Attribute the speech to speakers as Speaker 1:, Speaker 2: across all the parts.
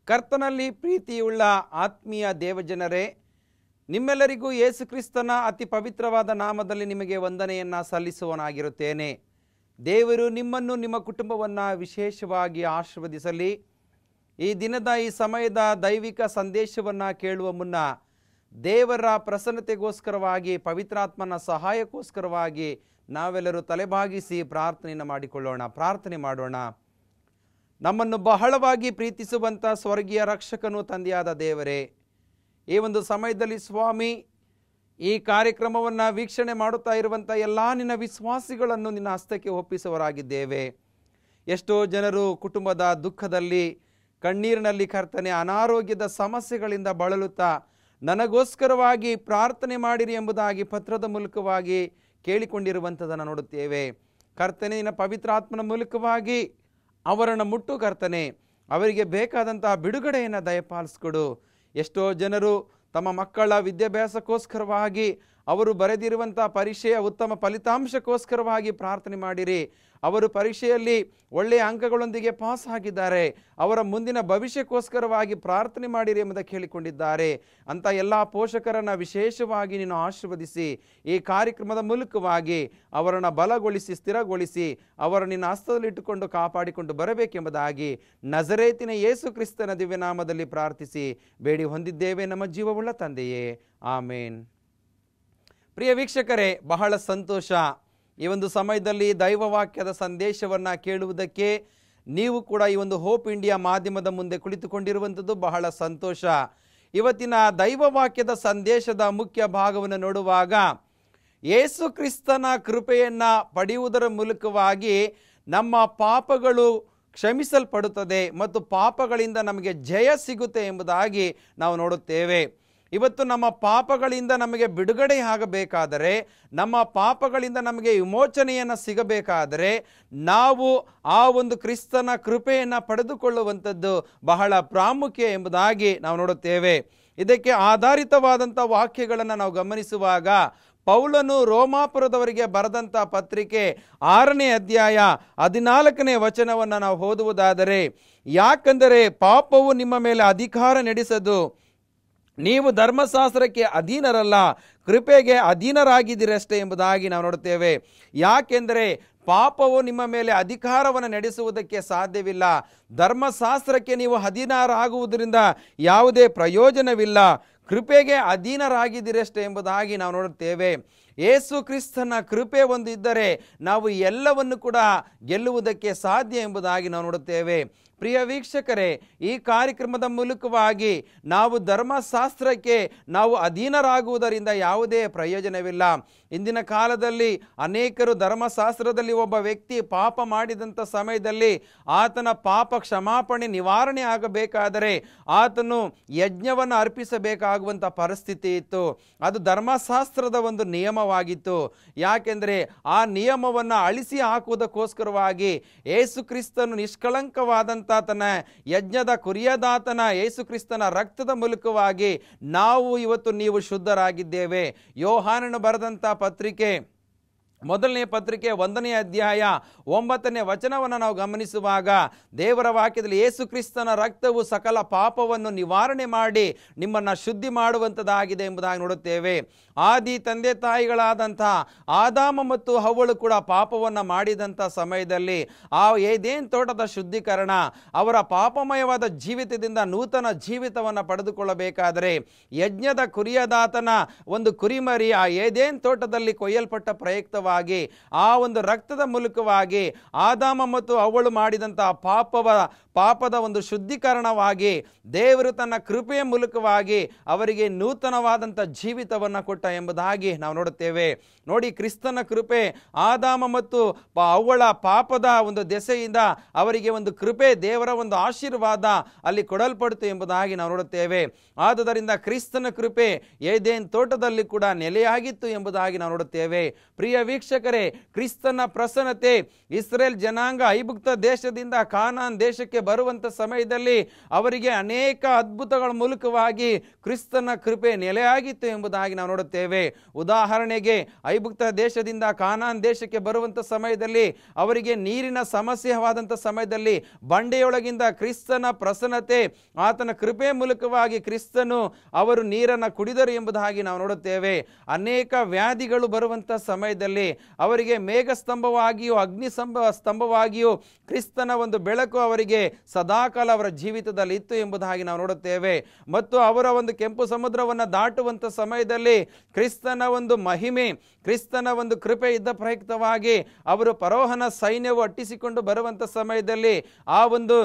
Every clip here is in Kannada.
Speaker 1: ಕರ್ತನಲ್ಲಿ ಪ್ರೀತಿಯುಳ್ಳ ಆತ್ಮೀಯ ದೇವಜನರೇ, ನಿಮ್ಮೆಲ್ಲರಿಗೂ ಯೇಸು ಕ್ರಿಸ್ತನ ಅತಿ ಪವಿತ್ರವಾದ ನಾಮದಲ್ಲಿ ನಿಮಗೆ ವಂದನೆಯನ್ನು ಸಲ್ಲಿಸುವನಾಗಿರುತ್ತೇನೆ. ದೇವರು ನಿಮ್ಮನ್ನು ನಿಮ್ಮ ಕುಟುಂಬವನ್ನು ವಿಶೇಷವಾಗಿ ಆಶೀರ್ವದಿಸಲಿ. ಈ ದಿನದ ಈ ಸಮಯದ ದೈವಿಕ ಸಂದೇಶವನ್ನು ಕೇಳುವ ಮುನ್ನ ದೇವರ ಪ್ರಸನ್ನತೆಗೋಸ್ಕರವಾಗಿ, ಪವಿತ್ರಾತ್ಮನ ಸಹಾಯಕ್ಕೋಸ್ಕರವಾಗಿ ನಾವೆಲ್ಲರೂ ತಲೆಬಾಗಿಸಿ ಪ್ರಾರ್ಥನೆಯನ್ನು ಮಾಡಿಕೊಳ್ಳೋಣ. ಪ್ರಾರ್ಥನೆ ಮಾಡೋಣ. ನಮ್ಮನ್ನು ಬಹಳವಾಗಿ ಪ್ರೀತಿಸುವಂಥ ಸ್ವರ್ಗೀಯ ರಕ್ಷಕನು ತಂದೆಯಾದ ದೇವರೇ, ಈ ಒಂದು ಸಮಯದಲ್ಲಿ ಸ್ವಾಮಿ, ಈ ಕಾರ್ಯಕ್ರಮವನ್ನು ವೀಕ್ಷಣೆ ಮಾಡುತ್ತಾ ಇರುವಂಥ ಎಲ್ಲ ನಿನ್ನ ವಿಶ್ವಾಸಿಗಳನ್ನು ನಿನ್ನ ಹಸ್ತಕ್ಕೆ ಒಪ್ಪಿಸುವರಾಗಿದ್ದೇವೆ. ಎಷ್ಟೋ ಜನರು ಕುಟುಂಬದ ದುಃಖದಲ್ಲಿ, ಕಣ್ಣೀರಿನಲ್ಲಿ ಕರ್ತನೆ, ಅನಾರೋಗ್ಯದ ಸಮಸ್ಯೆಗಳಿಂದ ಬಳಲುತ್ತಾ ನನಗೋಸ್ಕರವಾಗಿ ಪ್ರಾರ್ಥನೆ ಮಾಡಿರಿ ಎಂಬುದಾಗಿ ಪತ್ರದ ಮೂಲಕವಾಗಿ ಕೇಳಿಕೊಂಡಿರುವಂಥದ್ದನ್ನು ನೋಡುತ್ತೇವೆ. ಕರ್ತನೆ, ನಿನ್ನ ಪವಿತ್ರಾತ್ಮನ ಮೂಲಕವಾಗಿ ಅವರನ್ನು ಮುಟ್ಟು ಕರ್ತನೆ, ಅವರಿಗೆ ಬೇಕಾದಂತಹ ಬಿಡುಗಡೆಯನ್ನು ದಯಪಾಲಿಸ್ಕೊಡು. ಎಷ್ಟೋ ಜನರು ತಮ್ಮ ಮಕ್ಕಳ ವಿದ್ಯಾಭ್ಯಾಸಕ್ಕೋಸ್ಕರವಾಗಿ, ಅವರು ಬರೆದಿರುವಂಥ ಪರೀಕ್ಷೆಯ ಉತ್ತಮ ಫಲಿತಾಂಶಕ್ಕೋಸ್ಕರವಾಗಿ ಪ್ರಾರ್ಥನೆ ಮಾಡಿರಿ. ಅವರು ಪರೀಕ್ಷೆಯಲ್ಲಿ ಒಳ್ಳೆಯ ಅಂಕಗಳೊಂದಿಗೆ ಪಾಸ್ ಆಗಿದ್ದಾರೆ, ಅವರ ಮುಂದಿನ ಭವಿಷ್ಯಕ್ಕೋಸ್ಕರವಾಗಿ ಪ್ರಾರ್ಥನೆ ಮಾಡಿರಿ ಎಂಬುದನ್ನು ಕೇಳಿಕೊಂಡಿದ್ದಾರೆ. ಅಂಥ ಎಲ್ಲ ಪೋಷಕರನ್ನು ವಿಶೇಷವಾಗಿ ನೀನು ಆಶೀರ್ವದಿಸಿ, ಈ ಕಾರ್ಯಕ್ರಮದ ಮೂಲಕವಾಗಿ ಅವರನ್ನು ಬಲಗೊಳಿಸಿ, ಸ್ಥಿರಗೊಳಿಸಿ, ಅವರು ನಿನ್ನ ಹಸ್ತದಲ್ಲಿಟ್ಟುಕೊಂಡು ಕಾಪಾಡಿಕೊಂಡು ಬರಬೇಕೆಂಬುದಾಗಿ ನಜರೇತಿನ ಯೇಸು ಕ್ರಿಸ್ತನ ದಿವ್ಯನಾಮದಲ್ಲಿ ಪ್ರಾರ್ಥಿಸಿ ಬೇಡಿ ಹೊಂದಿದ್ದೇವೆ ನಮ್ಮ ಜೀವವುಳ್ಳ ತಂದೆಯೇ, ಆಮೇನ್. ಪ್ರಿಯ ವೀಕ್ಷಕರೇ, ಬಹಳ ಸಂತೋಷ ಈ ಒಂದು ಸಮಯದಲ್ಲಿ ದೈವವಾಕ್ಯದ ಸಂದೇಶವನ್ನು ಕೇಳುವುದಕ್ಕೆ ನೀವು ಕೂಡ ಈ ಒಂದು ಹೋಪ್ ಇಂಡಿಯಾ ಮಾಧ್ಯಮದ ಮುಂದೆ ಕುಳಿತುಕೊಂಡಿರುವಂಥದ್ದು ಬಹಳ ಸಂತೋಷ. ಇವತ್ತಿನ ದೈವವಾಕ್ಯದ ಸಂದೇಶದ ಮುಖ್ಯ ಭಾಗವನ್ನು ನೋಡುವಾಗ, ಯೇಸು ಕ್ರಿಸ್ತನ ಕೃಪೆಯನ್ನು ಪಡೆಯುವುದರ ಮೂಲಕವಾಗಿ ನಮ್ಮ ಪಾಪಗಳು ಕ್ಷಮಿಸಲ್ಪಡುತ್ತದೆ ಮತ್ತು ಪಾಪಗಳಿಂದ ನಮಗೆ ಜಯ ಸಿಗುತ್ತೆ ಎಂಬುದಾಗಿ ನಾವು ನೋಡುತ್ತೇವೆ. ಇವತ್ತು ನಮ್ಮ ಪಾಪಗಳಿಂದ ನಮಗೆ ಬಿಡುಗಡೆ ಆಗಬೇಕಾದರೆ, ನಮ್ಮ ಪಾಪಗಳಿಂದ ನಮಗೆ ವಿಮೋಚನೆಯನ್ನು ಸಿಗಬೇಕಾದರೆ, ನಾವು ಆ ಒಂದು ಕ್ರಿಸ್ತನ ಕೃಪೆಯನ್ನು ಪಡೆದುಕೊಳ್ಳುವಂಥದ್ದು ಬಹಳ ಪ್ರಾಮುಖ್ಯ ಎಂಬುದಾಗಿ ನಾವು ನೋಡುತ್ತೇವೆ. ಇದಕ್ಕೆ ಆಧಾರಿತವಾದಂಥ ವಾಕ್ಯಗಳನ್ನು ನಾವು ಗಮನಿಸುವಾಗ, ಪೌಲನು ರೋಮಾಪುರದವರಿಗೆ ಬರೆದಂಥ ಪತ್ರಿಕೆ 6ನೇ ಅಧ್ಯಾಯ 14ನೇ ವಚನವನ್ನು ನಾವು ಓದುವುದಾದರೆ, ಯಾಕಂದರೆ ಪಾಪವು ನಿಮ್ಮ ಮೇಲೆ ಅಧಿಕಾರ ನಡೆಸದು, ನೀವು ಧರ್ಮಶಾಸ್ತ್ರಕ್ಕೆ ಅಧೀನರಲ್ಲ, ಕೃಪೆಗೆ ಅಧೀನರಾಗಿದ್ದೀರಷ್ಟೇ ಎಂಬುದಾಗಿ ನಾವು ನೋಡುತ್ತೇವೆ. ಯಾಕೆಂದರೆ ಪಾಪವು ನಿಮ್ಮ ಮೇಲೆ ಅಧಿಕಾರವನ್ನು ನಡೆಸುವುದಕ್ಕೆ ಸಾಧ್ಯವಿಲ್ಲ. ಧರ್ಮಶಾಸ್ತ್ರಕ್ಕೆ ನೀವು ಅಧೀನರಾಗುವುದರಿಂದ ಯಾವುದೇ ಪ್ರಯೋಜನವಿಲ್ಲ, ಕೃಪೆಗೆ ಅಧೀನರಾಗಿದ್ದೀರಷ್ಟೇ ಎಂಬುದಾಗಿ ನಾವು ನೋಡುತ್ತೇವೆ. ಯೇಸು ಕ್ರಿಸ್ತನ ಕೃಪೆ ಒಂದು ಇದ್ದರೆ ನಾವು ಎಲ್ಲವನ್ನು ಕೂಡ ಗೆಲ್ಲುವುದಕ್ಕೆ ಸಾಧ್ಯ ಎಂಬುದಾಗಿ ನಾವು ನೋಡುತ್ತೇವೆ. ಪ್ರಿಯ ವೀಕ್ಷಕರೇ, ಈ ಕಾರ್ಯಕ್ರಮದ ಮೂಲಕವಾಗಿ ನಾವು ಧರ್ಮಶಾಸ್ತ್ರಕ್ಕೆ ನಾವು ಅಧೀನರಾಗುವುದರಿಂದ ಯಾವುದೇ ಪ್ರಯೋಜನವಿಲ್ಲ. ಇಂದಿನ ಕಾಲದಲ್ಲಿ ಅನೇಕರು ಧರ್ಮಶಾಸ್ತ್ರದಲ್ಲಿ ಒಬ್ಬ ವ್ಯಕ್ತಿ ಪಾಪ ಮಾಡಿದಂಥ ಸಮಯದಲ್ಲಿ ಆತನ ಪಾಪ ಕ್ಷಮಾಪಣೆ ನಿವಾರಣೆ ಆಗಬೇಕಾದರೆ ಆತನು ಯಜ್ಞವನ್ನು ಅರ್ಪಿಸಬೇಕಾಗುವಂಥ ಪರಿಸ್ಥಿತಿ ಇತ್ತು. ಅದು ಧರ್ಮಶಾಸ್ತ್ರದ ಒಂದು ನಿಯಮವಾಗಿತ್ತು. ಯಾಕೆಂದರೆ ಆ ನಿಯಮವನ್ನು ಅಳಿಸಿ ಹಾಕುವುದಕ್ಕೋಸ್ಕರವಾಗಿ ಯೇಸು ಕ್ರಿಸ್ತನು ನಿಷ್ಕಳಂಕವಾದಂಥ ತನ್ನ ಯಜ್ಞದ ಕುರಿಯದಾತನ ಯೇಸು ಕ್ರಿಸ್ತನ ರಕ್ತದ ಮೂಲಕವಾಗಿ ನಾವು ಇವತ್ತು ನೀವು ಶುದ್ಧರಾಗಿದ್ದೇವೆ. ಯೋಹಾನನು ಬರೆದಂಥ ಪತ್ರಿಕೆ, ಮೊದಲನೇ ಪತ್ರಿಕೆ 1ನೇ ಅಧ್ಯಾಯ 9ನೇ ವಚನವನ್ನು ನಾವು ಗಮನಿಸುವಾಗ, ದೇವರ ವಾಕ್ಯದಲ್ಲಿ ಯೇಸು ಕ್ರಿಸ್ತನ ರಕ್ತವು ಸಕಲ ಪಾಪವನ್ನು ನಿವಾರಣೆ ಮಾಡಿ ನಿಮ್ಮನ್ನು ಶುದ್ಧಿ ಮಾಡುವಂಥದ್ದಾಗಿದೆ ಎಂಬುದಾಗಿ ನೋಡುತ್ತೇವೆ. ಆದಿ ತಂದೆ ತಾಯಿಗಳಾದಂಥ ಆದಾಮ ಮತ್ತು ಹವ್ವಳು ಕೂಡ ಪಾಪವನ್ನು ಮಾಡಿದಂಥ ಸಮಯದಲ್ಲಿ ಆ ಏದೇನ್ ತೋಟದ ಶುದ್ಧೀಕರಣ, ಅವರ ಪಾಪಮಯವಾದ ಜೀವಿತದಿಂದ ನೂತನ ಜೀವಿತವನ್ನು ಪಡೆದುಕೊಳ್ಳಬೇಕಾದರೆ ಯಜ್ಞದ ಕುರಿಯದಾತನ ಒಂದು ಕುರಿಮರಿ ಆ ಏದೇನ್ ತೋಟದಲ್ಲಿ ಕೊಯ್ಯಲ್ಪಟ್ಟ ಪ್ರಯುಕ್ತವಾಗಿ ಆ ಒಂದು ರಕ್ತದ ಮೂಲಕವಾಗಿ ಆದಾಮ ಮತ್ತು ಹವ್ವಳು ಮಾಡಿದಂತಹ ಪಾಪದ ಒಂದು ಶುದ್ಧೀಕರಣವಾಗಿ ದೇವರು ತನ್ನ ಕೃಪೆಯ ಮೂಲಕವಾಗಿ ಅವರಿಗೆ ನೂತನವಾದಂಥ ಜೀವಿತವನ್ನು ಕೊಟ್ಟ ಎಂಬುದಾಗಿ ನಾವು ನೋಡುತ್ತೇವೆ. ನೋಡಿ, ಕ್ರಿಸ್ತನ ಕೃಪೆ ಆದಾಮ ಮತ್ತು ಹವ್ವಳ ಪಾಪದ ಒಂದು ದೆಸೆಯಿಂದ ಅವರಿಗೆ ಒಂದು ಕೃಪೆ, ದೇವರ ಒಂದು ಆಶೀರ್ವಾದ ಅಲ್ಲಿ ಕೊಡಲ್ಪಡ್ತು ಎಂಬುದಾಗಿ ನಾವು ನೋಡುತ್ತೇವೆ. ಆದುದರಿಂದ ಕ್ರಿಸ್ತನ ಕೃಪೆ ಏದೇನ್ ತೋಟದಲ್ಲಿ ಕೂಡ ನೆಲೆಯಾಗಿತ್ತು ಎಂಬುದಾಗಿ ನಾವು ನೋಡುತ್ತೇವೆ. ಪ್ರಿಯ ವೀಕ್ಷಕರೇ, ಕ್ರಿಸ್ತನ ಪ್ರಸನ್ನತೆ ಇಸ್ರೇಲ್ ಜನಾಂಗ ಐಗುಪ್ತ ದೇಶದಿಂದ ಕಾನಾನ್ ದೇಶಕ್ಕೆ ಬರುವಂತ ಸಮಯದಲ್ಲಿ ಅವರಿಗೆ ಅನೇಕ ಅದ್ಭುತಗಳ ಮೂಲಕವಾಗಿ ಕ್ರಿಸ್ತನ ಕೃಪೆ ನೆಲೆಯಾಗಿತ್ತು ಎಂಬುದಾಗಿ ನಾವು ನೋಡುತ್ತೇವೆ. ಉದಾಹರಣೆಗೆ, ಐಗುಪ್ತ ದೇಶದಿಂದ ಕಾನಾನ್ ದೇಶಕ್ಕೆ ಬರುವಂತ ಸಮಯದಲ್ಲಿ ಅವರಿಗೆ ನೀರಿನ ಸಮಸ್ಯೆವಾದಂಥ ಸಮಯದಲ್ಲಿ ಬಂಡೆಯೊಳಗಿಂದ ಕ್ರಿಸ್ತನ ಪ್ರಸನ್ನತೆ, ಆತನ ಕೃಪೆ ಮೂಲಕವಾಗಿ ಕ್ರಿಸ್ತನು ಅವರು ನೀರನ್ನು ಕುಡಿದರು ಎಂಬುದಾಗಿ ನಾವು ನೋಡುತ್ತೇವೆ. ಅನೇಕ ವ್ಯಾಧಿಗಳು ಬರುವಂತ ಸಮಯದಲ್ಲಿ ಅವರಿಗೆ ಮೇಘಸ್ತಂಭವಾಗಿಯೂ ಅಗ್ನಿ ಸ್ತಂಭವಾಗಿಯೂ ಕ್ರಿಸ್ತನ ಒಂದು ಬೆಳಕು ಅವರಿಗೆ ಸದಾಕಾಲ ಅವರ ಜೀವಿತದಲ್ಲಿ ಇತ್ತು ಎಂಬುದಾಗಿ ನಾವು ನೋಡುತ್ತೇವೆ. ಮತ್ತು ಅವರ ಒಂದು ಕೆಂಪು ಸಮುದ್ರವನ್ನು ದಾಟುವಂತ ಸಮಯದಲ್ಲಿ ಕ್ರಿಸ್ತನ ಒಂದು ಮಹಿಮೆ, ಕ್ರಿಸ್ತನ ಒಂದು ಕೃಪೆ ಇದ್ದ ಪ್ರಯುಕ್ತವಾಗಿ ಅವರು ಫರೋಹನ ಸೈನ್ಯವು ಅಟ್ಟಿಸಿಕೊಂಡು ಬರುವಂತ ಸಮಯದಲ್ಲಿ ಆ ಒಂದು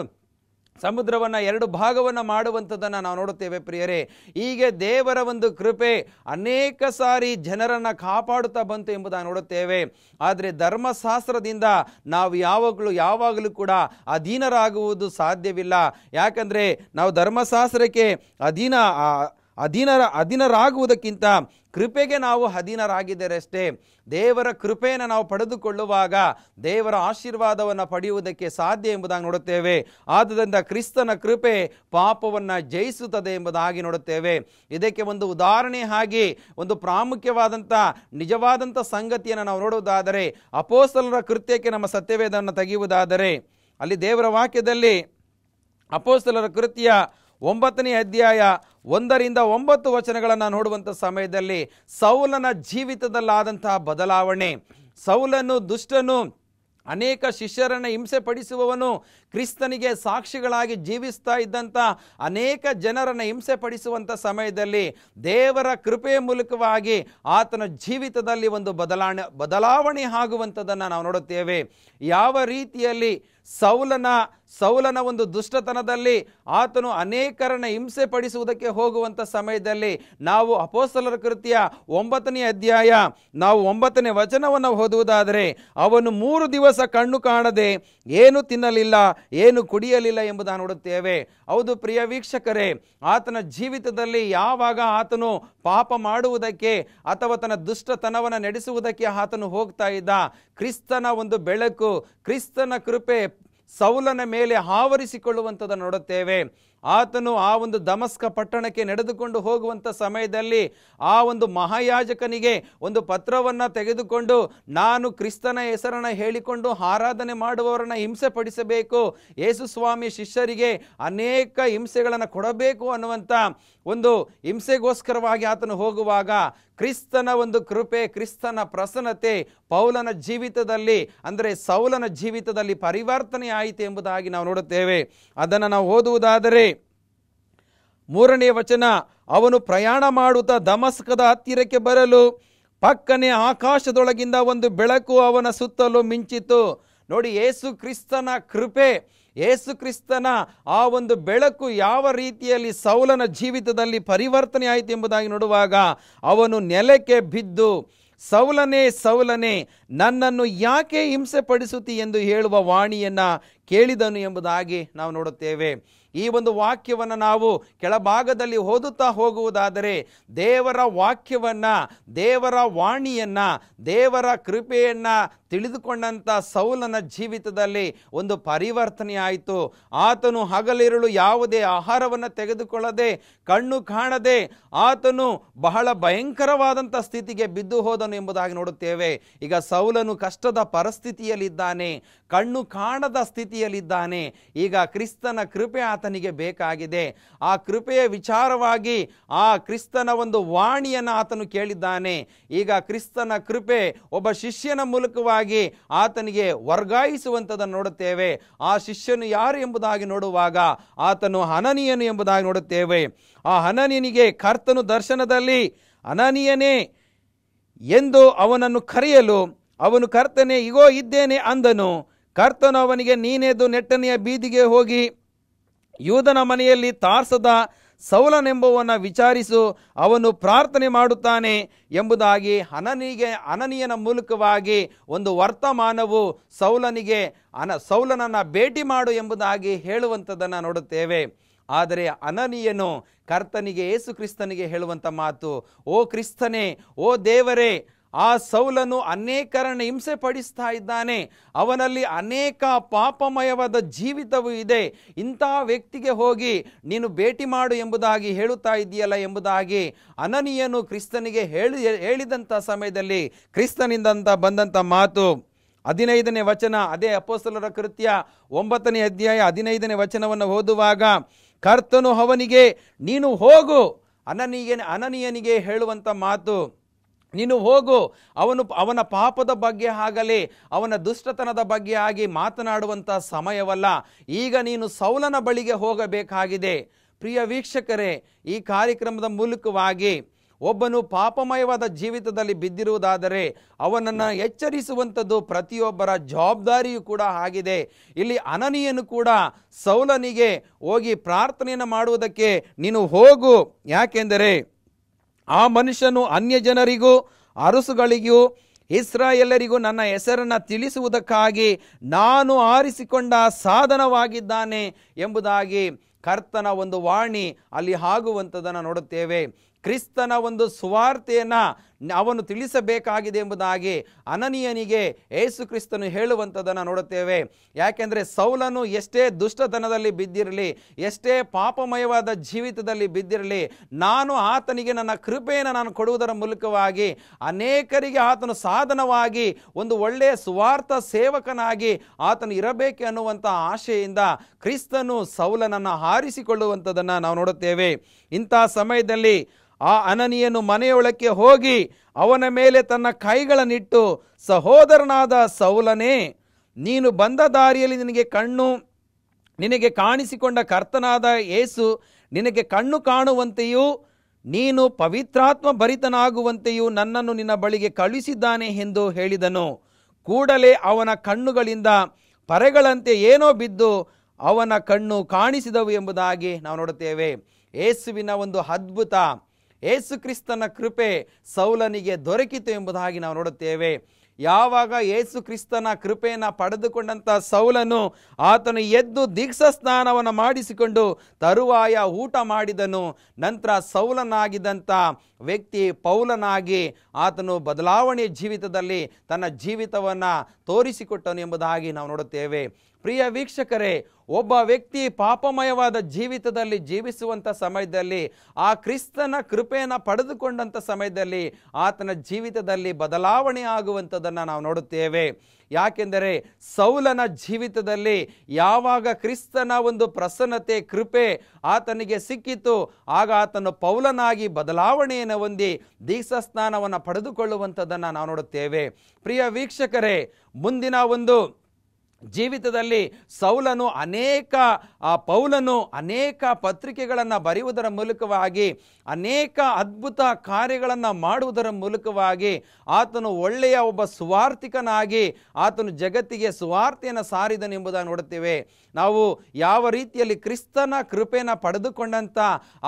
Speaker 1: ಸಮುದ್ರವನ್ನು 2 ಭಾಗವನ್ನು ಮಾಡುವಂಥದ್ದನ್ನು ನಾವು ನೋಡುತ್ತೇವೆ. ಪ್ರಿಯರೇ, ಹೀಗೆ ದೇವರ ಒಂದು ಕೃಪೆ ಅನೇಕ ಸಾರಿ ಜನರನ್ನು ಕಾಪಾಡುತ್ತಾ ಬಂತು ಎಂಬುದಾಗಿ ನೋಡುತ್ತೇವೆ. ಆದರೆ ಧರ್ಮಶಾಸ್ತ್ರದಿಂದ ನಾವು ಯಾವಾಗಲೂ ಕೂಡ ಅಧೀನರಾಗುವುದು ಸಾಧ್ಯವಿಲ್ಲ. ಯಾಕಂದರೆ ನಾವು ಧರ್ಮಶಾಸ್ತ್ರಕ್ಕೆ ಅಧೀನರಾಗುವುದಕ್ಕಿಂತ ಕೃಪೆಗೆ ನಾವು ಅಧೀನರಾಗಿದ್ದೇವೆ ಅಷ್ಟೇ. ದೇವರ ಕೃಪೆಯನ್ನು ನಾವು ಪಡೆದುಕೊಳ್ಳುವಾಗ ದೇವರ ಆಶೀರ್ವಾದವನ್ನು ಪಡೆಯುವುದಕ್ಕೆ ಸಾಧ್ಯ ಎಂಬುದಾಗಿ ನೋಡುತ್ತೇವೆ. ಆದ್ದರಿಂದ ಕ್ರಿಸ್ತನ ಕೃಪೆ ಪಾಪವನ್ನು ಜಯಿಸುತ್ತದೆ ಎಂಬುದಾಗಿ ನೋಡುತ್ತೇವೆ. ಇದಕ್ಕೆ ಒಂದು ಉದಾಹರಣೆ ಆಗಿ ಒಂದು ಪ್ರಾಮುಖ್ಯವಾದಂಥ ನಿಜವಾದಂಥ ಸಂಗತಿಯನ್ನು ನಾವು ನೋಡುವುದಾದರೆ, ಅಪೊಸ್ತಲರ ಕೃತ್ಯಕ್ಕೆ ನಮ್ಮ ಸತ್ಯವೇದವನ್ನು ತೆಗೆಯುವುದಾದರೆ, ಅಲ್ಲಿ ದೇವರ ವಾಕ್ಯದಲ್ಲಿ ಅಪೊಸ್ತಲರ ಕೃತ್ಯ 9ನೇ ಅಧ್ಯಾಯ 1-9 ವಚನಗಳನ್ನು ನೋಡುವಂಥ ಸಮಯದಲ್ಲಿ ಸೌಲನ ಜೀವಿತದಲ್ಲಾದಂತಹ ಬದಲಾವಣೆ, ಸೌಲನು ದುಷ್ಟನು, ಅನೇಕ ಶಿಷ್ಯರನ್ನು ಹಿಂಸೆ ಪಡಿಸುವವನು, ಕ್ರಿಸ್ತನಿಗೆ ಸಾಕ್ಷಿಗಳಾಗಿ ಜೀವಿಸ್ತಾ ಇದ್ದಂಥ ಅನೇಕ ಜನರನ್ನು ಹಿಂಸೆ ಪಡಿಸುವಂಥ ಸಮಯದಲ್ಲಿ ದೇವರ ಕೃಪೆಯ ಮೂಲಕವಾಗಿ ಆತನ ಜೀವಿತದಲ್ಲಿ ಒಂದು ಬದಲಾವಣೆ ಆಗುವಂಥದ್ದನ್ನು ನಾವು ನೋಡುತ್ತೇವೆ. ಯಾವ ರೀತಿಯಲ್ಲಿ ಸೌಲನ ಒಂದು ದುಷ್ಟತನದಲ್ಲಿ ಆತನು ಅನೇಕರನ್ನು ಹಿಂಸೆ ಪಡಿಸುವುದಕ್ಕೆ ಹೋಗುವಂಥ ಸಮಯದಲ್ಲಿ ನಾವು ಅಪೊಸ್ತಲರ ಕೃತ್ಯ 9ನೇ ಅಧ್ಯಾಯ ನಾವು 9ನೇ ವಚನವನ್ನು ಓದುವುದಾದರೆ, ಅವನು 3 ದಿವಸ ಕಣ್ಣು ಕಾಣದೆ ಏನು ತಿನ್ನಲಿಲ್ಲ, ಏನು ಕುಡಿಯಲಿಲ್ಲ ಎಂಬುದನ್ನು ನೋಡುತ್ತೇವೆ. ಹೌದು ಪ್ರಿಯ ವೀಕ್ಷಕರೇ, ಆತನ ಜೀವಿತದಲ್ಲಿ ಯಾವಾಗ ಆತನು ಪಾಪ ಮಾಡುವುದಕ್ಕೆ ಅಥವಾ ತನ್ನ ದುಷ್ಟತನವನ್ನು ನಡೆಸುವುದಕ್ಕೆ ಆತನು ಹೋಗ್ತಾ ಇದ್ದ, ಕ್ರಿಸ್ತನ ಒಂದು ಬೆಳಕು, ಕ್ರಿಸ್ತನ ಕೃಪೆ ಸೌಲನ ಮೇಲೆ ಆವರಿಸಿಕೊಳ್ಳುವಂಥದ್ದನ್ನು ನೋಡುತ್ತೇವೆ. ಆತನು ಆ ಒಂದು ದಮಸ್ಕ ಪಟ್ಟಣಕ್ಕೆ ನಡೆದುಕೊಂಡು ಹೋಗುವಂಥ ಸಮಯದಲ್ಲಿ ಆ ಒಂದು ಮಹಾಯಾಜಕನಿಗೆ ಒಂದು ಪತ್ರವನ್ನು ತೆಗೆದುಕೊಂಡು, ನಾನು ಕ್ರಿಸ್ತನ ಹೆಸರನ್ನು ಹೇಳಿಕೊಂಡು ಆರಾಧನೆ ಮಾಡುವವರನ್ನು ಹಿಂಸೆ ಪಡಿಸಬೇಕು, ಯೇಸು ಸ್ವಾಮಿ ಶಿಷ್ಯರಿಗೆ ಅನೇಕ ಹಿಂಸೆಗಳನ್ನು ಕೊಡಬೇಕು ಅನ್ನುವಂಥ ಒಂದು ಹಿಂಸೆಗೋಸ್ಕರವಾಗಿ ಆತನು ಹೋಗುವಾಗ ಕ್ರಿಸ್ತನ ಒಂದು ಕೃಪೆ, ಕ್ರಿಸ್ತನ ಪ್ರಸನ್ನತೆ ಪೌಲನ ಜೀವಿತದಲ್ಲಿ, ಅಂದರೆ ಸೌಲನ ಜೀವಿತದಲ್ಲಿ ಪರಿವರ್ತನೆ ಆಯಿತು ಎಂಬುದಾಗಿ ನಾವು ನೋಡುತ್ತೇವೆ. ಅದನ್ನು ನಾವು ಓದುವುದಾದರೆ 3ನೇ ವಚನ, ಅವನು ಪ್ರಯಾಣ ಮಾಡುತ್ತಾ ದಮಸ್ಕದ ಹತ್ತಿರಕ್ಕೆ ಬರಲು ಪಕ್ಕನೆ ಆಕಾಶದೊಳಗಿಂದ ಒಂದು ಬೆಳಕು ಅವನ ಸುತ್ತಲೂ ಮಿಂಚಿತು. ನೋಡಿ, ಯೇಸು ಕ್ರಿಸ್ತನ ಕೃಪೆ, ಯೇಸು ಕ್ರಿಸ್ತನ ಆ ಒಂದು ಬೆಳಕು ಯಾವ ರೀತಿಯಲ್ಲಿ ಸೌಲನ ಜೀವಿತದಲ್ಲಿ ಪರಿವರ್ತನೆ ಆಯಿತು ಎಂಬುದಾಗಿ ನೋಡುವಾಗ ಅವನು ನೆಲಕ್ಕೆ ಬಿದ್ದು, ಸೌಲನೇ ಸೌಲನೇ, ನನ್ನನ್ನು ಯಾಕೆ ಹಿಂಸೆ ಪಡಿಸುತ್ತಿ ಎಂದು ಹೇಳುವ ವಾಣಿಯನ್ನು ಕೇಳಿದನು ಎಂಬುದಾಗಿ ನಾವು ನೋಡುತ್ತೇವೆ. ಈ ಒಂದು ವಾಕ್ಯವನ್ನು ನಾವು ಕೆಳಭಾಗದಲ್ಲಿ ಓದುತ್ತಾ ಹೋಗುವುದಾದರೆ ದೇವರ ವಾಕ್ಯವನ್ನು, ದೇವರ ವಾಣಿಯನ್ನು, ದೇವರ ಕೃಪೆಯನ್ನು ತಿಳಿದುಕೊಂಡಂಥ ಸೌಲನ ಜೀವಿತದಲ್ಲಿ ಒಂದು ಪರಿವರ್ತನೆ ಆಯಿತು. ಆತನು ಹಗಲಿರುಳು ಯಾವುದೇ ಆಹಾರವನ್ನು ತೆಗೆದುಕೊಳ್ಳದೆ, ಕಣ್ಣು ಕಾಣದೆ ಆತನು ಬಹಳ ಭಯಂಕರವಾದಂಥ ಸ್ಥಿತಿಗೆ ಬಿದ್ದು ಹೋದನು ಎಂಬುದಾಗಿ ನೋಡುತ್ತೇವೆ. ಈಗ ಸೌಲನು ಕಷ್ಟದ ಪರಿಸ್ಥಿತಿಯಲ್ಲಿದ್ದಾನೆ, ಕಣ್ಣು ಕಾಣದ ಸ್ಥಿತಿಯಲ್ಲಿದ್ದಾನೆ. ಈಗ ಕ್ರಿಸ್ತನ ಕೃಪೆ ಆತನಿಗೆ ಬೇಕಾಗಿದೆ. ಆ ಕೃಪೆಯ ವಿಚಾರವಾಗಿ ಆ ಕ್ರಿಸ್ತನ ಒಂದು ವಾಣಿಯನ್ನು ಆತನು ಕೇಳಿದ್ದಾನೆ. ಈಗ ಕ್ರಿಸ್ತನ ಕೃಪೆ ಒಬ್ಬ ಶಿಷ್ಯನ ಮೂಲಕವಾಗಿ ಆತನಿಗೆ ವರ್ಗಾಯಿಸುವಂಥದ್ದನ್ನು ನೋಡುತ್ತೇವೆ. ಆ ಶಿಷ್ಯನು ಯಾರು ಎಂಬುದಾಗಿ ನೋಡುವಾಗ ಆತನು ಹನನೀಯನು ಎಂಬುದಾಗಿ ನೋಡುತ್ತೇವೆ. ಆ ಹನನೀಯನಿಗೆ ಕರ್ತನು ದರ್ಶನದಲ್ಲಿ ಹನನೀಯನೇ ಎಂದು ಅವನನ್ನು ಕರೆಯಲು ಅವನು ಕರ್ತನೇ ಇಗೋ ಇದ್ದೇನೆ ಅಂದನು. ಕರ್ತನು ಅವನಿಗೆ, ನೀನೆದ್ದು ನೆಟ್ಟನೆಯ ಬೀದಿಗೆ ಹೋಗಿ ಯೂದನ ಮನೆಯಲ್ಲಿ ತಾರ್ಸದ ಸೌಲನೆಂಬುವನ ವಿಚಾರಿಸು, ಅವನು ಪ್ರಾರ್ಥನೆ ಮಾಡುತ್ತಾನೆ ಎಂಬುದಾಗಿ ಹನನೀಯನ ಮೂಲಕವಾಗಿ ಒಂದು ವರ್ತಮಾನವು ಸೌಲನನ್ನು ಭೇಟಿ ಮಾಡು ಎಂಬುದಾಗಿ ಹೇಳುವಂಥದ್ದನ್ನು ನೋಡುತ್ತೇವೆ. ಆದರೆ ಹನನೀಯನು ಕರ್ತನಿಗೆ, ಯೇಸು ಕ್ರಿಸ್ತನಿಗೆ ಹೇಳುವಂಥ ಮಾತು, ಓ ಕ್ರಿಸ್ತನೇ, ಓ ದೇವರೇ, ಆ ಸೌಲನು ಅನೇಕರನ್ನು ಹಿಂಸೆ ಪಡಿಸ್ತಾ ಇದ್ದಾನೆ, ಅವನಲ್ಲಿ ಅನೇಕ ಪಾಪಮಯವಾದ ಜೀವಿತವೂ ಇದೆ, ಇಂತಹ ವ್ಯಕ್ತಿಗೆ ಹೋಗಿ ನೀನು ಭೇಟಿ ಮಾಡು ಎಂಬುದಾಗಿ ಹೇಳುತ್ತಾ ಇದೆಯಲ್ಲ ಎಂಬುದಾಗಿ ಅನನೀಯನು ಕ್ರಿಸ್ತನಿಗೆ ಹೇಳಿದಂಥ ಸಮಯದಲ್ಲಿ ಕ್ರಿಸ್ತನಿಂದ ಬಂದಂಥ ಮಾತು 15ನೇ ವಚನ, ಅದೇ ಅಪೊಸ್ತಲರ ಕೃತ್ಯ 9ನೇ ಅಧ್ಯಾಯ 15ನೇ ವಚನವನ್ನು ಓದುವಾಗ, ಕರ್ತನು ಅವನಿಗೆ ನೀನು ಹೋಗು, ಅನನೀಯನಿಗೆ ಹೇಳುವಂಥ ಮಾತು, ನೀನು ಹೋಗು, ಅವನ ಪಾಪದ ಬಗ್ಗೆ ಆಗಲಿ ಅವನ ದುಷ್ಟತನದ ಬಗ್ಗೆ ಆಗಿ ಮಾತನಾಡುವಂಥ ಸಮಯವಲ್ಲ, ಈಗ ನೀನು ಸೌಲನ ಬಳಿಗೆ ಹೋಗಬೇಕಾಗಿದೆ. ಪ್ರಿಯ ವೀಕ್ಷಕರೇ, ಈ ಕಾರ್ಯಕ್ರಮದ ಮೂಲಕವಾಗಿ ಒಬ್ಬನು ಪಾಪಮಯವಾದ ಜೀವಿತದಲ್ಲಿ ಬಿದ್ದಿರುವುದಾದರೆ ಅವನನ್ನು ಎಚ್ಚರಿಸುವಂಥದ್ದು ಪ್ರತಿಯೊಬ್ಬರ ಜವಾಬ್ದಾರಿಯೂ ಕೂಡ ಆಗಿದೆ. ಇಲ್ಲಿ ಅನನೀಯನು ಕೂಡ ಸೌಲನಿಗೆ ಹೋಗಿ ಪ್ರಾರ್ಥನೆಯನ್ನು ಮಾಡುವುದಕ್ಕೆ ನೀನು ಹೋಗು, ಯಾಕೆಂದರೆ ಆ ಮನುಷ್ಯನು ಅನ್ಯ ಜನರಿಗೂ ಅರಸುಗಳಿಗೂ ಇಸ್ರಾಯೇಲರಿಗೂ ನನ್ನ ಹೆಸರನ್ನು ತಿಳಿಸುವುದಕ್ಕಾಗಿ ನಾನು ಆರಿಸಿಕೊಂಡ ಸಾಧನವಾಗಿದ್ದಾನೆ ಎಂಬುದಾಗಿ ಕರ್ತನ ಒಂದು ವಾಣಿ ಅಲ್ಲಿ ಆಗುವಂಥದ್ದನ್ನು ನೋಡುತ್ತೇವೆ. ಕ್ರಿಸ್ತನ ಒಂದು ಸುವಾರ್ತೆಯನ್ನು ಅವನು ತಿಳಿಸಬೇಕಾಗಿದೆ ಎಂಬುದಾಗಿ ಅನನೀಯನಿಗೆ ಯೇಸು ಕ್ರಿಸ್ತನು ಹೇಳುವಂಥದ್ದನ್ನು ನೋಡುತ್ತೇವೆ. ಯಾಕೆಂದರೆ ಸೌಲನು ಎಷ್ಟೇ ದುಷ್ಟತನದಲ್ಲಿ ಬಿದ್ದಿರಲಿ, ಎಷ್ಟೇ ಪಾಪಮಯವಾದ ಜೀವಿತದಲ್ಲಿ ಬಿದ್ದಿರಲಿ, ನಾನು ಆತನಿಗೆ ನನ್ನ ಕೃಪೆಯನ್ನು ನಾನು ಕೊಡುವುದರ ಮೂಲಕವಾಗಿ ಅನೇಕರಿಗೆ ಆತನು ಸಾಧನವಾಗಿ ಒಂದು ಒಳ್ಳೆಯ ಸುವಾರ್ಥ ಸೇವಕನಾಗಿ ಆತನು ಇರಬೇಕು ಅನ್ನುವಂಥ ಆಶೆಯಿಂದ ಕ್ರಿಸ್ತನು ಸೌಲನನ್ನು ಆರಿಸಿಕೊಳ್ಳುವಂಥದ್ದನ್ನು ನಾವು ನೋಡುತ್ತೇವೆ. ಇಂಥ ಸಮಯದಲ್ಲಿ ಆ ಅನನೀಯನು ಮನೆಯೊಳಕ್ಕೆ ಹೋಗಿ ಅವನ ಮೇಲೆ ತನ್ನ ಕೈಗಳನ್ನಿಟ್ಟು, ಸಹೋದರನಾದ ಸೌಲನೇ, ನೀನು ಬಂದ ದಾರಿಯಲ್ಲಿ ನಿನಗೆ ಕಾಣಿಸಿಕೊಂಡ ಕರ್ತನಾದ ಯೇಸು ನಿನಗೆ ಕಣ್ಣು ಕಾಣುವಂತೆಯೂ ನೀನು ಪವಿತ್ರಾತ್ಮ ಭರಿತನಾಗುವಂತೆಯೂ ನನ್ನನ್ನು ನಿನ್ನ ಬಳಿಗೆ ಕಳುಹಿಸಿದ್ದಾನೆ ಎಂದು ಹೇಳಿದನು. ಕೂಡಲೇ ಅವನ ಕಣ್ಣುಗಳಿಂದ ಪರೆಗಳಂತೆ ಏನೋ ಬಿದ್ದು ಅವನ ಕಣ್ಣು ಕಾಣಿಸಿದವು ಎಂಬುದಾಗಿ ನಾವು ನೋಡುತ್ತೇವೆ. ಯೇಸುವಿನ ಒಂದು ಅದ್ಭುತ, ಯೇಸು ಕ್ರಿಸ್ತನ ಕೃಪೆ ಸೌಲನಿಗೆ ದೊರಕಿತು ಎಂಬುದಾಗಿ ನಾವು ನೋಡುತ್ತೇವೆ. ಯಾವಾಗ ಯೇಸು ಕ್ರಿಸ್ತನ ಕೃಪೆಯನ್ನು ಪಡೆದುಕೊಂಡಂಥ ಸೌಲನು ಆತನು ಎದ್ದು ದೀಕ್ಷಾ ಸ್ನಾನವನ್ನು ಮಾಡಿಸಿಕೊಂಡು ತರುವಾಯ ಊಟ ಮಾಡಿದನು. ನಂತರ ಸೌಲನಾಗಿದ್ದಂಥ ವ್ಯಕ್ತಿ ಪೌಲನಾಗಿ ಆತನು ಬದಲಾವಣೆಯ ಜೀವಿತದಲ್ಲಿ ತನ್ನ ಜೀವಿತವನ್ನು ತೋರಿಸಿಕೊಟ್ಟನು ಎಂಬುದಾಗಿ ನಾವು ನೋಡುತ್ತೇವೆ. ಪ್ರಿಯ ವೀಕ್ಷಕರೇ, ಒಬ್ಬ ವ್ಯಕ್ತಿ ಪಾಪಮಯವಾದ ಜೀವಿತದಲ್ಲಿ ಜೀವಿಸುವಂಥ ಸಮಯದಲ್ಲಿ ಆ ಕ್ರಿಸ್ತನ ಕೃಪೆಯನ್ನು ಪಡೆದುಕೊಂಡಂಥ ಸಮಯದಲ್ಲಿ ಆತನ ಜೀವಿತದಲ್ಲಿ ಬದಲಾವಣೆ ಆಗುವಂಥದ್ದನ್ನು ನಾವು ನೋಡುತ್ತೇವೆ. ಯಾಕೆಂದರೆ ಸೌಲನ ಜೀವಿತದಲ್ಲಿ ಯಾವಾಗ ಕ್ರಿಸ್ತನ ಒಂದು ಪ್ರಸನ್ನತೆ ಕೃಪೆ ಆತನಿಗೆ ಸಿಕ್ಕಿತು, ಆಗ ಆತನು ಪೌಲನಾಗಿ ಬದಲಾವಣೆಯನ್ನು ಹೊಂದಿ ದೀಕ್ಷಾ ಸ್ನಾನವನ್ನು ಪಡೆದುಕೊಳ್ಳುವಂಥದ್ದನ್ನು ನಾವು ನೋಡುತ್ತೇವೆ. ಪ್ರಿಯ ವೀಕ್ಷಕರೇ, ಮುಂದಿನ ಒಂದು ಜೀವಿತದಲ್ಲಿ ಪೌಲನು ಅನೇಕ ಪತ್ರಿಕೆಗಳನ್ನು ಬರೆಯುವುದರ ಮೂಲಕವಾಗಿ ಅನೇಕ ಅದ್ಭುತ ಕಾರ್ಯಗಳನ್ನು ಮಾಡುವುದರ ಮೂಲಕವಾಗಿ ಆತನು ಒಳ್ಳೆಯ ಒಬ್ಬ ಸುವಾರ್ತಿಕನಾಗಿ ಆತನು ಜಗತ್ತಿಗೆ ಸುವಾರ್ತೆಯನ್ನು ಸಾರಿದನು ಎಂಬುದನ್ನು ನೋಡುತ್ತೇವೆ. ನಾವು ಯಾವ ರೀತಿಯಲ್ಲಿ ಕ್ರಿಸ್ತನ ಕೃಪೆಯನ್ನು ಪಡೆದುಕೊಂಡಂಥ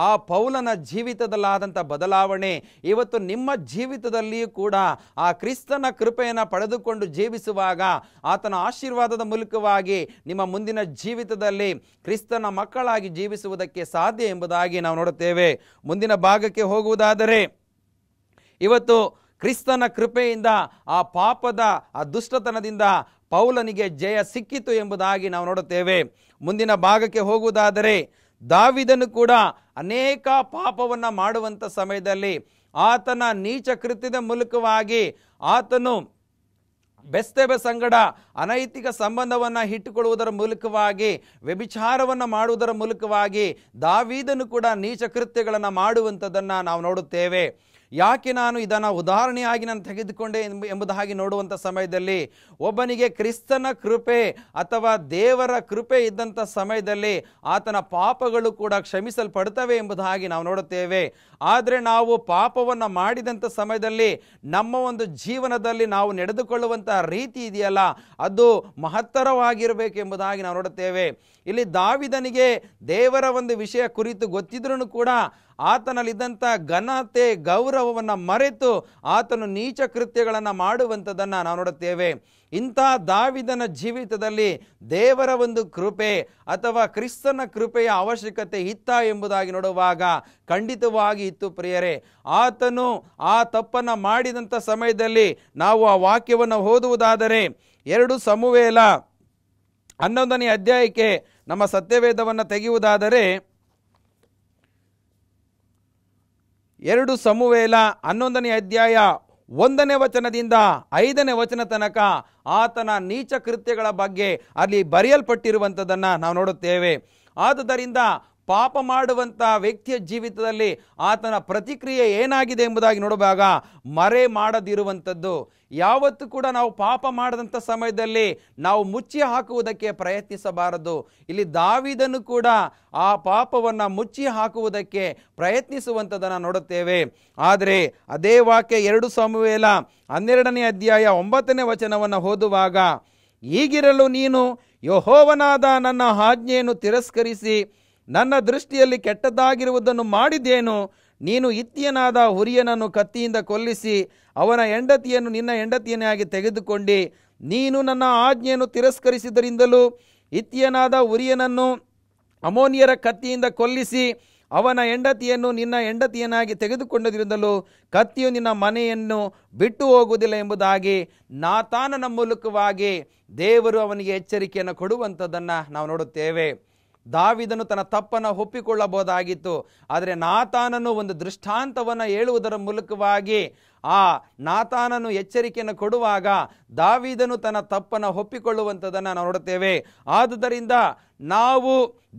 Speaker 1: ಆ ಪೌಲನ ಜೀವಿತದಲ್ಲಾದಂಥ ಬದಲಾವಣೆ ಇವತ್ತು ನಿಮ್ಮ ಜೀವಿತದಲ್ಲಿಯೂ ಕೂಡ ಆ ಕ್ರಿಸ್ತನ ಕೃಪೆಯನ್ನು ಪಡೆದುಕೊಂಡು ಜೀವಿಸುವಾಗ ಆತನ ಆಶೀರ್ವಾದದ ಮೂಲಕವಾಗಿ ನಿಮ್ಮ ಮುಂದಿನ ಜೀವಿತದಲ್ಲಿ ಕ್ರಿಸ್ತನ ಮಕ್ಕಳಾಗಿ ಜೀವಿಸುವುದಕ್ಕೆ ಸಾಧ್ಯ ಎಂಬುದಾಗಿ ನಾವು ನೋಡುತ್ತೇವೆ. ಮುಂದಿನ ಭಾಗಕ್ಕೆ ಹೋಗುವುದಾದರೆ, ಇವತ್ತು ಕ್ರಿಸ್ತನ ಕೃಪೆಯಿಂದ ಆ ಪಾಪದ ಆ ದುಷ್ಟತನದಿಂದ ಪೌಲನಿಗೆ ಜಯ ಸಿಕ್ಕಿತು ಎಂಬುದಾಗಿ ನಾವು ನೋಡುತ್ತೇವೆ. ಮುಂದಿನ ಭಾಗಕ್ಕೆ ಹೋಗುವುದಾದರೆ, ದಾವೀದನು ಕೂಡ ಅನೇಕ ಪಾಪವನ್ನು ಮಾಡುವಂಥ ಸಮಯದಲ್ಲಿ ಆತನ ನೀಚ ಕೃತ್ಯದ ಮೂಲಕವಾಗಿ ಆತನು ಬೆಸ್ತೇಬೆ ಸಂಗಡ ಅನೈತಿಕ ಸಂಬಂಧವನ್ನು ಇಟ್ಟುಕೊಳ್ಳುವುದರ ಮೂಲಕವಾಗಿ ವ್ಯಭಿಚಾರವನ್ನು ಮಾಡುವುದರ ಮೂಲಕವಾಗಿ ದಾವೀದನು ಕೂಡ ನೀಚ ಕೃತ್ಯಗಳನ್ನು ಮಾಡುವಂಥದ್ದನ್ನು ನಾವು ನೋಡುತ್ತೇವೆ. ಯಾಕೆ ನಾನು ಇದನ್ನು ಉದಾಹರಣೆಯಾಗಿ ನಾನು ತೆಗೆದುಕೊಂಡೆ ಎಂಬುದಾಗಿ ನೋಡುವಂಥ ಸಮಯದಲ್ಲಿ ಒಬ್ಬನಿಗೆ ಕ್ರಿಸ್ತನ ಕೃಪೆ ಅಥವಾ ದೇವರ ಕೃಪೆ ಇದ್ದಂಥ ಸಮಯದಲ್ಲಿ ಆತನ ಪಾಪಗಳು ಕೂಡ ಕ್ಷಮಿಸಲ್ಪಡ್ತವೆ ಎಂಬುದಾಗಿ ನಾವು ನೋಡುತ್ತೇವೆ. ಆದರೆ ನಾವು ಪಾಪವನ್ನು ಮಾಡಿದಂಥ ಸಮಯದಲ್ಲಿ ನಮ್ಮ ಒಂದು ಜೀವನದಲ್ಲಿ ನಾವು ನಡೆದುಕೊಳ್ಳುವಂಥ ರೀತಿ ಇದೆಯಲ್ಲ, ಅದು ಮಹತ್ತರವಾಗಿರಬೇಕು ಎಂಬುದಾಗಿ ನಾವು ನೋಡುತ್ತೇವೆ. ಇಲ್ಲಿ ದಾವೀದನಿಗೆ ದೇವರ ಒಂದು ವಿಷಯ ಕುರಿತು ಗೊತ್ತಿದ್ರೂ ಕೂಡ ಆತನಲ್ಲಿದ್ದಂಥ ಘನತೆ ಗೌರವವನ್ನು ಮರೆತು ಆತನು ನೀಚ ಕೃತ್ಯಗಳನ್ನು ಮಾಡುವಂಥದ್ದನ್ನು ನಾವು ನೋಡುತ್ತೇವೆ. ಇಂಥ ದಾವಿದನ ಜೀವಿತದಲ್ಲಿ ದೇವರ ಒಂದು ಕೃಪೆ ಅಥವಾ ಕ್ರಿಸ್ತನ ಕೃಪೆಯ ಅವಶ್ಯಕತೆ ಇತ್ತ ಎಂಬುದಾಗಿ ನೋಡುವಾಗ ಖಂಡಿತವಾಗಿ ಇತ್ತು ಪ್ರಿಯರೇ. ಆತನು ಆ ತಪ್ಪನ್ನು ಮಾಡಿದಂಥ ಸಮಯದಲ್ಲಿ ನಾವು ಆ ವಾಕ್ಯವನ್ನು ಓದುವುದಾದರೆ 2 ಸಮುವೇಲ 11ನೇ ಅಧ್ಯಾಯಕ್ಕೆ ನಮ್ಮ ಸತ್ಯವೇದವನ್ನು ತೆಗೆಯುವುದಾದರೆ 2 ಸಮುವೇಲ 11ನೇ ಅಧ್ಯಾಯ 1ನೇ ವಚನದಿಂದ 5ನೇ ವಚನ ತನಕ ಆತನ ನೀಚ ಕೃತ್ಯಗಳ ಬಗ್ಗೆ ಅಲ್ಲಿ ಬರೆಯಲ್ಪಟ್ಟಿರುವಂಥದ್ದನ್ನು ನಾವು ನೋಡುತ್ತೇವೆ. ಆದುದರಿಂದ ಪಾಪ ಮಾಡುವಂಥ ವ್ಯಕ್ತಿಯ ಜೀವಿತದಲ್ಲಿ ಆತನ ಪ್ರತಿಕ್ರಿಯೆ ಏನಾಗಿದೆ ಎಂಬುದಾಗಿ ನೋಡುವಾಗ ಮರೆ ಮಾಡದಿರುವಂಥದ್ದು. ಯಾವತ್ತೂ ಕೂಡ ನಾವು ಪಾಪ ಮಾಡದಂಥ ಸಮಯದಲ್ಲಿ ನಾವು ಮುಚ್ಚಿ ಹಾಕುವುದಕ್ಕೆ ಪ್ರಯತ್ನಿಸಬಾರದು. ಇಲ್ಲಿ ದಾವೀದನು ಕೂಡ ಆ ಪಾಪವನ್ನು ಮುಚ್ಚಿ ಹಾಕುವುದಕ್ಕೆ ಪ್ರಯತ್ನಿಸುವಂಥದ್ದನ್ನು ನೋಡುತ್ತೇವೆ. ಆದರೆ ಅದೇ ವಾಕ್ಯ 2 ಸಮುವೇಲ 12ನೇ ಅಧ್ಯಾಯ 9ನೇ ವಚನವನ್ನು ಓದುವಾಗ, ಹೀಗಿರಲು ನೀನು ಯೆಹೋವನಾದ ನನ್ನ ಆಜ್ಞೆಯನ್ನು ತಿರಸ್ಕರಿಸಿ ನನ್ನ ದೃಷ್ಟಿಯಲ್ಲಿ ಕೆಟ್ಟದ್ದಾಗಿರುವುದನ್ನು ಮಾಡಿದ್ದೇನು. ನೀನು ಹಿತ್ತಿಯನಾದ ಹುರಿಯನನ್ನು ಕತ್ತಿಯಿಂದ ಕೊಲ್ಲಿಸಿ ಅವನ ಹೆಂಡತಿಯನ್ನು ನಿನ್ನ ಹೆಂಡತಿಯನ್ನಾಗಿ ತೆಗೆದುಕೊಂಡು ನೀನು ನನ್ನ ಆಜ್ಞೆಯನ್ನು ತಿರಸ್ಕರಿಸಿದರಿಂದಲೂ ಹಿತ್ತಿಯನಾದ ಹುರಿಯನನ್ನು ಅಮೋನಿಯರ ಕತ್ತಿಯಿಂದ ಕೊಲ್ಲಿಸಿ ಅವನ ಹೆಂಡತಿಯನ್ನು ನಿನ್ನ ಹೆಂಡತಿಯನ್ನಾಗಿ ತೆಗೆದುಕೊಂಡದಿರಿಂದಲೂ ಕತ್ತಿಯು ನಿನ್ನ ಮನೆಯನ್ನು ಬಿಟ್ಟು ಹೋಗುವುದಿಲ್ಲ ಎಂಬುದಾಗಿ ನಾತಾನನ ಮೂಲಕವಾಗಿ ದೇವರು ಅವನಿಗೆ ಎಚ್ಚರಿಕೆಯನ್ನು ಕೊಡುವಂಥದ್ದನ್ನು ನಾವು ನೋಡುತ್ತೇವೆ. ದಾವಿದನು ತನ್ನ ತಪ್ಪನ್ನು ಒಪ್ಪಿಕೊಳ್ಳಬಹುದಾಗಿತ್ತು. ಆದರೆ ನಾತಾನನು ಒಂದು ದೃಷ್ಟಾಂತವನ್ನು ಹೇಳುವುದರ ಮೂಲಕವಾಗಿ ಆ ನಾತಾನನು ಎಚ್ಚರಿಕೆಯನ್ನು ಕೊಡುವಾಗ ದಾವಿದನು ತನ್ನ ತಪ್ಪನ್ನು ಒಪ್ಪಿಕೊಳ್ಳುವಂಥದ್ದನ್ನು ನಾವು ನೋಡುತ್ತೇವೆ. ಆದುದರಿಂದ ನಾವು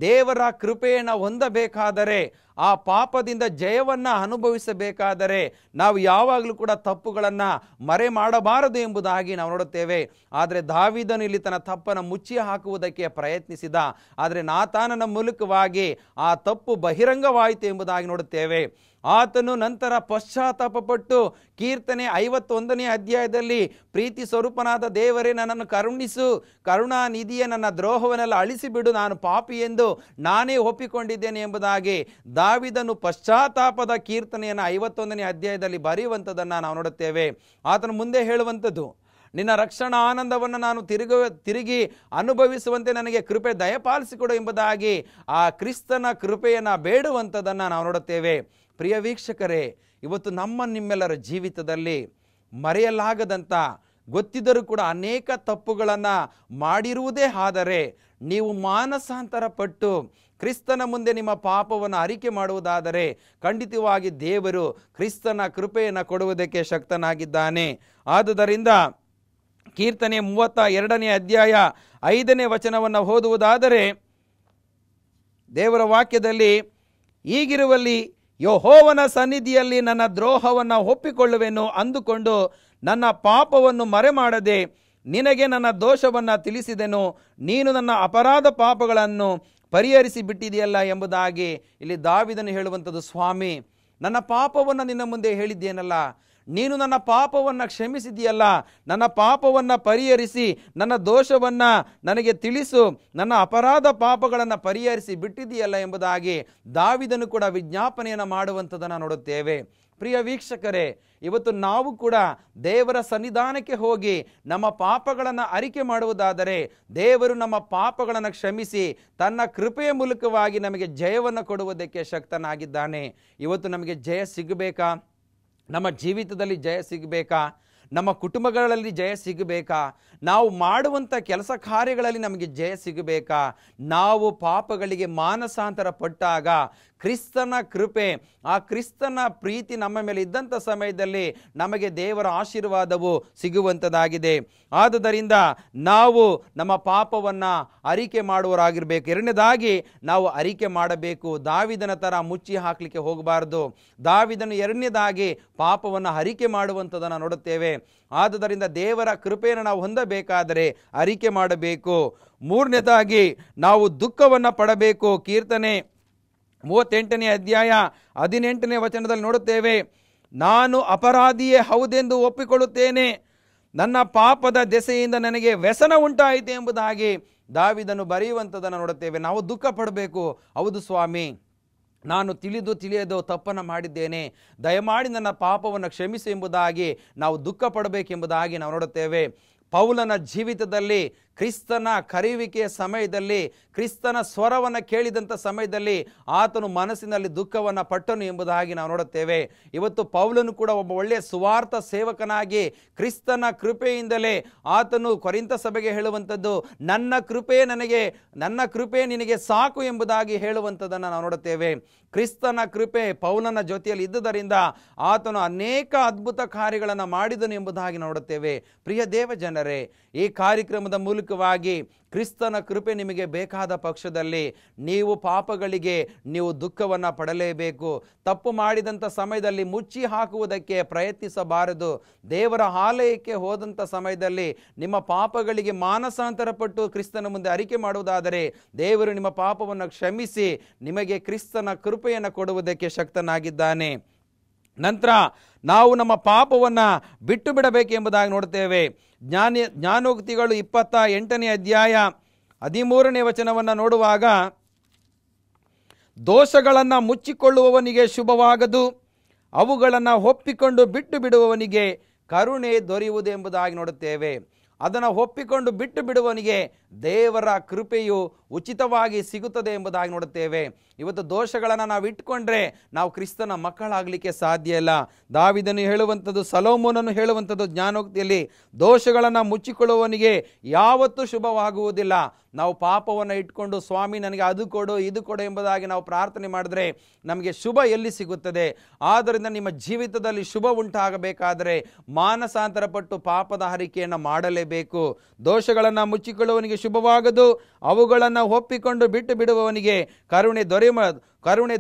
Speaker 1: ದೇವರ ಕೃಪೆಯನ್ನು ಹೊಂದಬೇಕಾದರೆ, ಆ ಪಾಪದಿಂದ ಜಯವನ್ನು ಅನುಭವಿಸಬೇಕಾದರೆ ನಾವು ಯಾವಾಗಲೂ ಕೂಡ ತಪ್ಪುಗಳನ್ನು ಮರೆ ಮಾಡಬಾರದು ಎಂಬುದಾಗಿ ನಾವು ನೋಡುತ್ತೇವೆ. ಆದರೆ ದಾವೀದನು ಇಲ್ಲಿ ತನ್ನ ತಪ್ಪನ್ನು ಮುಚ್ಚಿ ಹಾಕುವುದಕ್ಕೆ ಪ್ರಯತ್ನಿಸಿದ. ಆದರೆ ನಾತಾನನ ಮೂಲಕವಾಗಿ ಆ ತಪ್ಪು ಬಹಿರಂಗವಾಯಿತು ಎಂಬುದಾಗಿ ನೋಡುತ್ತೇವೆ. ಆತನು ನಂತರ ಪಶ್ಚಾತ್ತಾಪಪಟ್ಟು ಕೀರ್ತನೆ 51ನೇ ಅಧ್ಯಾಯದಲ್ಲಿ ಪ್ರೀತಿ ಸ್ವರೂಪನಾದ ದೇವರೇ ನನ್ನನ್ನು ಕರುಣಿಸು, ಕರುಣಾನಿಧಿಯೇ ನನ್ನ ದ್ರೋಹವನ್ನೆಲ್ಲ ಅಳಿಸಿಬಿಡು, ನಾನು ಪಾಪಿ ಎಂದು ನಾನೇ ಒಪ್ಪಿಕೊಂಡಿದ್ದೇನೆ ಎಂಬುದಾಗಿ ದಾವಿದನು ಪಶ್ಚಾತ್ತಾಪದ ಕೀರ್ತನೆಯನ್ನು 51ನೇ ಅಧ್ಯಾಯದಲ್ಲಿ ಬರೆಯುವಂಥದ್ದನ್ನು ನಾವು ನೋಡುತ್ತೇವೆ. ಆತನು ಮುಂದೆ ಹೇಳುವಂಥದ್ದು, ನಿನ್ನ ರಕ್ಷಣಾ ಆನಂದವನ್ನು ನಾನು ತಿರುಗಿ ಅನುಭವಿಸುವಂತೆ ನನಗೆ ಕೃಪೆ ದಯಪಾಲಿಸಿಕೊಡು ಎಂಬುದಾಗಿ ಆ ಕ್ರಿಸ್ತನ ಕೃಪೆಯನ್ನು ಬೇಡುವಂಥದ್ದನ್ನು ನಾವು ನೋಡುತ್ತೇವೆ. ಪ್ರಿಯ ವೀಕ್ಷಕರೇ, ಇವತ್ತು ನಿಮ್ಮೆಲ್ಲರ ಜೀವಿತದಲ್ಲಿ ಮರೆಯಲಾಗದಂಥ, ಗೊತ್ತಿದ್ದರೂ ಕೂಡ ಅನೇಕ ತಪ್ಪುಗಳನ್ನು ಮಾಡಿರುವುದೇ ಆದರೆ ನೀವು ಮಾನಸಾಂತರ ಪಟ್ಟು ಕ್ರಿಸ್ತನ ಮುಂದೆ ನಿಮ್ಮ ಪಾಪವನ್ನು ಅರಿಕೆ ಮಾಡುವುದಾದರೆ ಖಂಡಿತವಾಗಿ ದೇವರು ಕ್ರಿಸ್ತನ ಕೃಪೆಯನ್ನು ಕೊಡುವುದಕ್ಕೆ ಶಕ್ತನಾಗಿದ್ದಾನೆ. ಆದುದರಿಂದ ಕೀರ್ತನೆ 32ನೇ ಅಧ್ಯಾಯ 5ನೇ ವಚನವನ್ನು ಓದುವುದಾದರೆ ದೇವರ ವಾಕ್ಯದಲ್ಲಿ, ಹೀಗಿರುವಲ್ಲಿ ಯೆಹೋವನ ಸನ್ನಿಧಿಯಲ್ಲಿ ನನ್ನ ದ್ರೋಹವನ್ನು ಒಪ್ಪಿಕೊಳ್ಳುವೆನು ಅಂದುಕೊಂಡು ನನ್ನ ಪಾಪವನ್ನು ಮರೆಮಾಡದೆ ನಿನಗೆ ನನ್ನ ದೋಷವನ್ನು ತಿಳಿಸಿದೆನು. ನೀನು ನನ್ನ ಅಪರಾಧ ಪಾಪಗಳನ್ನು ಪರಿಹರಿಸಿ ಬಿಟ್ಟಿದೆಯಲ್ಲ ಎಂಬುದಾಗಿ ಇಲ್ಲಿ ದಾವಿದನು ಹೇಳುವಂಥದ್ದು. ಸ್ವಾಮಿ, ನನ್ನ ಪಾಪವನ್ನು ನಿನ್ನ ಮುಂದೆ ಹೇಳಿದ್ದೇನಲ್ಲ, ನೀನು ನನ್ನ ಪಾಪವನ್ನು ಕ್ಷಮಿಸಿದೆಯಲ್ಲ, ನನ್ನ ಪಾಪವನ್ನು ಪರಿಹರಿಸಿ ನನ್ನ ದೋಷವನ್ನು ನನಗೆ ತಿಳಿಸು, ನನ್ನ ಅಪರಾಧ ಪಾಪಗಳನ್ನು ಪರಿಹರಿಸಿ ಬಿಟ್ಟಿದೆಯಲ್ಲ ಎಂಬುದಾಗಿ ದಾವಿದನು ಕೂಡ ವಿಜ್ಞಾಪನೆಯನ್ನು ಮಾಡುವಂಥದ್ದನ್ನು ನೋಡುತ್ತೇವೆ. ಪ್ರಿಯ ವೀಕ್ಷಕರೇ, ಇವತ್ತು ನಾವು ಕೂಡ ದೇವರ ಸನ್ನಿಧಾನಕ್ಕೆ ಹೋಗಿ ನಮ್ಮ ಪಾಪಗಳನ್ನು ಅರಿಕೆ ಮಾಡುವುದಾದರೆ ದೇವರು ನಮ್ಮ ಪಾಪಗಳನ್ನು ಕ್ಷಮಿಸಿ ತನ್ನ ಕೃಪೆಯ ಮೂಲಕವಾಗಿ ನಮಗೆ ಜಯವನ್ನು ಕೊಡುವುದಕ್ಕೆ ಶಕ್ತನಾಗಿದ್ದಾನೆ. ಇವತ್ತು ನಮಗೆ ಜಯ ಸಿಗಬೇಕಾ? ನಮ್ಮ ಜೀವಿತದಲ್ಲಿ ಜಯ ಸಿಗಬೇಕಾ? ನಮ್ಮ ಕುಟುಂಬಗಳಲ್ಲಿ ಜಯ ಸಿಗಬೇಕಾ? ನಾವು ಮಾಡುವಂಥ ಕೆಲಸ ಕಾರ್ಯಗಳಲ್ಲಿ ನಮಗೆ ಜಯ ಸಿಗಬೇಕಾ? ನಾವು ಪಾಪಗಳಿಗೆ ಮಾನಸಾಂತರ ಪಟ್ಟಾಗ ಕ್ರಿಸ್ತನ ಕೃಪೆ, ಆ ಕ್ರಿಸ್ತನ ಪ್ರೀತಿ ನಮ್ಮ ಮೇಲೆ ಇದ್ದಂಥ ಸಮಯದಲ್ಲಿ ನಮಗೆ ದೇವರ ಆಶೀರ್ವಾದವು ಸಿಗುವಂಥದ್ದಾಗಿದೆ. ಆದುದರಿಂದ ನಾವು ನಮ್ಮ ಪಾಪವನ್ನು ಅರಿಕೆ ಮಾಡುವವರಾಗಿರಬೇಕು. ಎರಡನೇದಾಗಿ ನಾವು ಅರಿಕೆ ಮಾಡಬೇಕು. ದಾವಿದನ ಥರ ಮುಚ್ಚಿ ಹಾಕಲಿಕ್ಕೆ ಹೋಗಬಾರದು. ದಾವಿದನು ಎರಡನೇದಾಗಿ ಪಾಪವನ್ನು ಅರಿಕೆ ಮಾಡುವಂಥದ್ದನ್ನು ನೋಡುತ್ತೇವೆ. ಆದುದರಿಂದ ದೇವರ ಕೃಪೆಯನ್ನು ನಾವು ಹೊಂದಬೇಕಾದರೆ ಅರಿಕೆ ಮಾಡಬೇಕು. ಮೂರನೇದಾಗಿ ನಾವು ದುಃಖವನ್ನು ಪಡಬೇಕು. ಕೀರ್ತನೆ 38ನೇ ಅಧ್ಯಾಯ 18ನೇ ವಚನದಲ್ಲಿ ನೋಡುತ್ತೇವೆ, ನಾನು ಅಪರಾಧಿಯೇ ಹೌದೆಂದು ಒಪ್ಪಿಕೊಳ್ಳುತ್ತೇನೆ, ನನ್ನ ಪಾಪದ ದೆಸೆಯಿಂದ ನನಗೆ ವ್ಯಸನ ಉಂಟಾಯಿತು ಎಂಬುದಾಗಿ ದಾವಿದನು ಬರೆಯುವಂಥದ್ದನ್ನು ನೋಡುತ್ತೇವೆ. ನಾವು ದುಃಖ ಪಡಬೇಕು. ಹೌದು ಸ್ವಾಮಿ, ನಾನು ತಿಳಿಯದು ತಪ್ಪನ್ನು ಮಾಡಿದ್ದೇನೆ, ದಯಮಾಡಿ ನನ್ನ ಪಾಪವನ್ನು ಕ್ಷಮಿಸು ಎಂಬುದಾಗಿ ನಾವು ದುಃಖ ಪಡಬೇಕೆಂಬುದಾಗಿ ನಾವು ನೋಡುತ್ತೇವೆ. ಪೌಲನ ಜೀವಿತದಲ್ಲಿ ಕ್ರಿಸ್ತನ ಕರೆಯುವಿಕೆಯ ಸಮಯದಲ್ಲಿ, ಕ್ರಿಸ್ತನ ಸ್ವರವನ್ನು ಕೇಳಿದಂಥ ಸಮಯದಲ್ಲಿ ಆತನು ಮನಸ್ಸಿನಲ್ಲಿ ದುಃಖವನ್ನು ಪಟ್ಟನು ಎಂಬುದಾಗಿ ನಾವು ನೋಡುತ್ತೇವೆ. ಇವತ್ತು ಪೌಲನು ಕೂಡ ಒಬ್ಬ ಒಳ್ಳೆಯ ಸುವಾರ್ಥ ಸೇವಕನಾಗಿ ಕ್ರಿಸ್ತನ ಕೃಪೆಯಿಂದಲೇ ಆತನು ಕೊರಿಂಥ ಸಭೆಗೆ ಹೇಳುವಂಥದ್ದು, ನನ್ನ ಕೃಪೆ ನಿನಗೆ ಸಾಕು ಎಂಬುದಾಗಿ ಹೇಳುವಂಥದ್ದನ್ನು ನಾವು ನೋಡುತ್ತೇವೆ. ಕ್ರಿಸ್ತನ ಕೃಪೆ ಪೌಲನ ಜೊತೆಯಲ್ಲಿ ಇದ್ದುದರಿಂದ ಆತನು ಅನೇಕ ಅದ್ಭುತ ಕಾರ್ಯಗಳನ್ನು ಮಾಡಿದನು ಎಂಬುದಾಗಿ ನೋಡುತ್ತೇವೆ. ಪ್ರಿಯ ದೇವ ಜನರೇ, ಈ ಕಾರ್ಯಕ್ರಮದ ಮೂಲಕವಾಗಿ ಕ್ರಿಸ್ತನ ಕೃಪೆ ನಿಮಗೆ ಬೇಕಾದ ಪಕ್ಷದಲ್ಲಿ ನೀವು ಪಾಪಗಳಿಗೆ ನೀವು ದುಃಖವನ್ನು ಪಡಲೇಬೇಕು. ತಪ್ಪು ಮಾಡಿದಂಥ ಸಮಯದಲ್ಲಿ ಮುಚ್ಚಿ ಹಾಕುವುದಕ್ಕೆ ಪ್ರಯತ್ನಿಸಬಾರದು. ದೇವರ ಆಲಯಕ್ಕೆ ಹೋದಂಥ ಸಮಯದಲ್ಲಿ ನಿಮ್ಮ ಪಾಪಗಳಿಗೆ ಮಾನಸಾಂತರ ಪಟ್ಟು ಕ್ರಿಸ್ತನ ಮುಂದೆ ಅರಿಕೆ ಮಾಡುವುದಾದರೆ ದೇವರು ನಿಮ್ಮ ಪಾಪವನ್ನು ಕ್ಷಮಿಸಿ ನಿಮಗೆ ಕ್ರಿಸ್ತನ ಕೃಪೆಯನ್ನು ಕೊಡುವುದಕ್ಕೆ ಶಕ್ತನಾಗಿದ್ದಾನೆ. ನಂತರ ನಾವು ನಮ್ಮ ಪಾಪವನ್ನು ಬಿಟ್ಟು ಬಿಡಬೇಕೆಂಬುದಾಗಿ ನೋಡ್ತೇವೆ. ಜ್ಞಾನೋಕ್ತಿಗಳು 28ನೇ ಅಧ್ಯಾಯ 13ನೇ ವಚನವನ್ನು ನೋಡುವಾಗ, ದೋಷಗಳನ್ನು ಮುಚ್ಚಿಕೊಳ್ಳುವವನಿಗೆ ಶುಭವಾಗದು, ಅವುಗಳನ್ನು ಒಪ್ಪಿಕೊಂಡು ಬಿಟ್ಟು ಬಿಡುವವನಿಗೆ ಕರುಣೆ ದೊರೆಯುವುದು ಎಂಬುದಾಗಿ ನೋಡುತ್ತೇವೆ. ಅದನ್ನು ಒಪ್ಪಿಕೊಂಡು ಬಿಟ್ಟು ಬಿಡುವವನಿಗೆ ದೇವರ ಕೃಪೆಯು ಉಚಿತವಾಗಿ ಸಿಗುತ್ತದೆ ಎಂಬುದಾಗಿ ನೋಡುತ್ತೇವೆ. ಇವತ್ತು ದೋಷಗಳನ್ನು ನಾವು ಇಟ್ಕೊಂಡ್ರೆ ನಾವು ಕ್ರಿಸ್ತನ ಮಕ್ಕಳಾಗಲಿಕ್ಕೆ ಸಾಧ್ಯ ಇಲ್ಲ. ದಾವಿದನು ಹೇಳುವಂಥದ್ದು, ಸೊಲೊಮೋನನು ಹೇಳುವಂಥದ್ದು ಜ್ಞಾನೋಕ್ತಿಯಲ್ಲಿ, ದೋಷಗಳನ್ನು ಮುಚ್ಚಿಕೊಳ್ಳುವವನಿಗೆ ಯಾವತ್ತೂ ಶುಭವಾಗುವುದಿಲ್ಲ. ನಾವು ಪಾಪವನ್ನು ಇಟ್ಕೊಂಡು ಸ್ವಾಮಿ ನನಗೆ ಅದು ಕೊಡು ಇದು ಕೊಡು ಎಂಬುದಾಗಿ ನಾವು ಪ್ರಾರ್ಥನೆ ಮಾಡಿದ್ರೆ ನಮಗೆ ಶುಭ ಎಲ್ಲಿ ಸಿಗುತ್ತದೆ? ಆದ್ದರಿಂದ ನಿಮ್ಮ ಜೀವಿತದಲ್ಲಿ ಶುಭ ಉಂಟಾಗಬೇಕಾದರೆ ಮಾನಸಾಂತರ ಪಟ್ಟು ಪಾಪದ ಹರಿಕೆಯನ್ನು ಮಾಡಲೇಬೇಕು. ದೋಷಗಳನ್ನು ಮುಚ್ಚಿಕೊಳ್ಳುವವನಿಗೆ ಶುಭವಾಗದು, ಅವುಗಳನ್ನು ಒಪ್ಪಿಕೊಂಡು ಬಿಟ್ಟು ಬಿಡುವವನಿಗೆ ಕರುಣೆ